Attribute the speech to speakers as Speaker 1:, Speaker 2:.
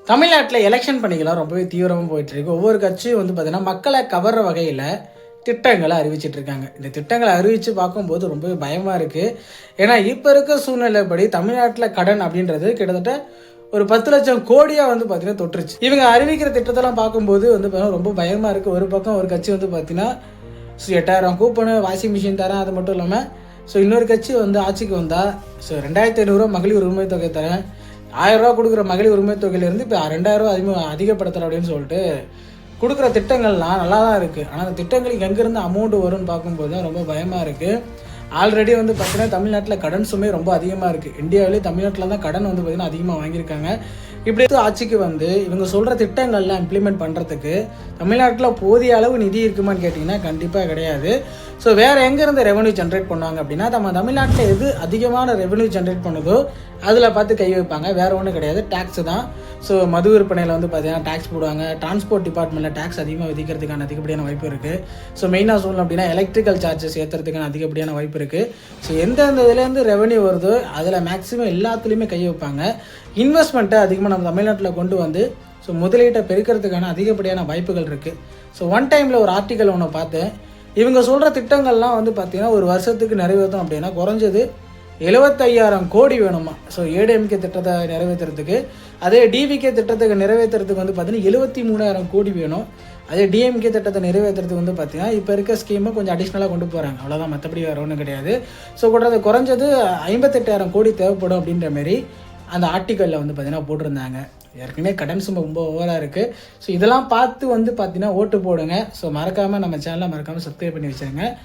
Speaker 1: தமிழ்நாட்டில் எலெக்ஷன் பணிகள்லாம் ரொம்பவே தீவிரமாக போயிட்டுருக்கு. ஒவ்வொரு கட்சியும் வந்து பார்த்தீங்கன்னா மக்களை கவர்ற வகையில் திட்டங்களை அறிவிச்சிட்டு இருக்காங்க. இந்த திட்டங்களை அறிவித்து பார்க்கும்போது ரொம்பவே பயமாக இருக்குது. ஏன்னா இப்போ இருக்க சூழ்நிலைப்படி தமிழ்நாட்டில் கடன் அப்படின்றது கிட்டத்தட்ட ஒரு 10 லட்சம் கோடியாக வந்து பார்த்தீங்கன்னா தொற்றுச்சு. இவங்க அறிவிக்கிற திட்டத்தெல்லாம் பார்க்கும்போது வந்து பார்த்தீங்கன்னா ரொம்ப பயமாக இருக்குது. ஒரு பக்கம் ஒரு கட்சி வந்து பார்த்தீங்கன்னா 8,000 கூப்பனு, வாஷிங் மிஷின் தரேன், அது மட்டும் இல்லாமல் இன்னொரு கட்சி வந்து ஆட்சிக்கு வந்தால் 2,500 மகளிர் உரிமை தொகை தரேன், 1000 ரூபா கொடுக்குற மகளிர் உரிமை தொகையிலேருந்து இப்போ 2,000 அதிகப்படுத்துகிறேன் அப்படின்னு சொல்லிட்டு கொடுக்குற திட்டங்கள்லாம் நல்லா தான் இருக்குது. ஆனால் அந்த திட்டங்களுக்கு எங்கேருந்து அமௌண்ட் வரும்னு பார்க்கும்போது தான் ரொம்ப பயமாக இருக்குது. ஆல்ரெடி வந்து பார்த்தீங்கன்னா தமிழ்நாட்டில் கடன் சுமை ரொம்ப அதிகமாக இருக்குது. இந்தியாவிலே தமிழ்நாட்டில் தான் கடன் வந்து பார்த்திங்கன்னா அதிகமாக வாங்கியிருக்காங்க. இப்படி ஆட்சிக்கு வந்து இவங்க சொல்கிற திட்டங்கள்லாம் இம்ப்ளிமெண்ட் பண்ணுறதுக்கு தமிழ்நாட்டில் போதிய அளவு நிதி இருக்குமான்னு கேட்டிங்கன்னா கண்டிப்பாக கிடையாது. ஸோ வேறு எங்கேருந்து ரெவன்யூ ஜென்ரேட் பண்ணுவாங்க அப்படின்னா, நம்ம தமிழ்நாட்டில் எது அதிகமான ரெவன்யூ ஜென்ரேட் பண்ணுதோ அதில் பார்த்து கை வைப்பாங்க. வேறு ஒன்றும் கிடையாது, டேக்ஸு தான். ஸோ மது விற்பனையில் வந்து பார்த்தீங்கன்னா டேக்ஸ் போடுவாங்க. டிரான்ஸ்போர்ட் டிபார்ட்மெண்ட்டில் டேக்ஸ் அதிகமாக விதிக்கிறதுக்கான அதிகப்படியான வாய்ப்பு இருக்குது. ஸோ மெயினாக சொல்லணும் அப்படின்னா எலக்ட்ரிக்கல் சார்ஜஸ் ஏற்றுறதுக்கான அதிகப்படியான வாய்ப்பு இருக்குது. ஸோ எந்தெந்த இதுலேருந்து ரெவன்யூ வருதோ அதில் மேக்ஸிமம் எல்லாத்துலேயுமே கை வைப்பாங்க. இன்வெஸ்ட்மெண்ட்டை அதிகமாக நம்ம தமிழ்நாட்டில் கொண்டு வந்து முதலீட்டை பெருக்கிறதுக்கான அதிகப்படியான வாய்ப்புகள் இருக்குது. ஸோ ஒன் டைமில் ஒரு ஆர்டிக்கல் ஒன்று பார்த்தேன். இவங்க சொல்கிற திட்டங்கள்லாம் வந்து பார்த்திங்கன்னா ஒரு வருஷத்துக்கு நிறைவேற்றும் அப்படின்னா குறைஞ்சது 75,000 கோடி வேணுமா. ஸோ ஏடிஎம்கே திட்டத்தை நிறைவேற்றுறதுக்கு, அதே டிவிகே திட்டத்துக்கு நிறைவேற்றுறதுக்கு வந்து பார்த்திங்கன்னா 73,000 கோடி வேணும். அதே டிஎம்கே திட்டத்தை நிறைவேற்றுறதுக்கு வந்து பார்த்திங்கன்னா இப்போ இருக்க ஸ்கீமை கொஞ்சம் அடிஷ்னலாக கொண்டு போகிறாங்க, அவ்வளோதான், மற்றபடி வேறு ஒன்றும் கிடையாது. ஸோ குறைஞ்சது 58,000 கோடி தேவைப்படும் அப்படின்ற மாரி அந்த ஆர்டிக்கலில் வந்து பார்த்திங்கன்னா போட்டிருந்தாங்க. ஏற்கனவே கடன் சுமை ரொம்ப ஓவராக இருக்குது. ஸோ இதெல்லாம் பார்த்து வந்து பார்த்திங்கன்னா ஓட்டு போடுங்க. ஸோ மறக்காமல் நம்ம சேனலை சப்ஸ்கிரைப் பண்ணி வச்சுருங்க.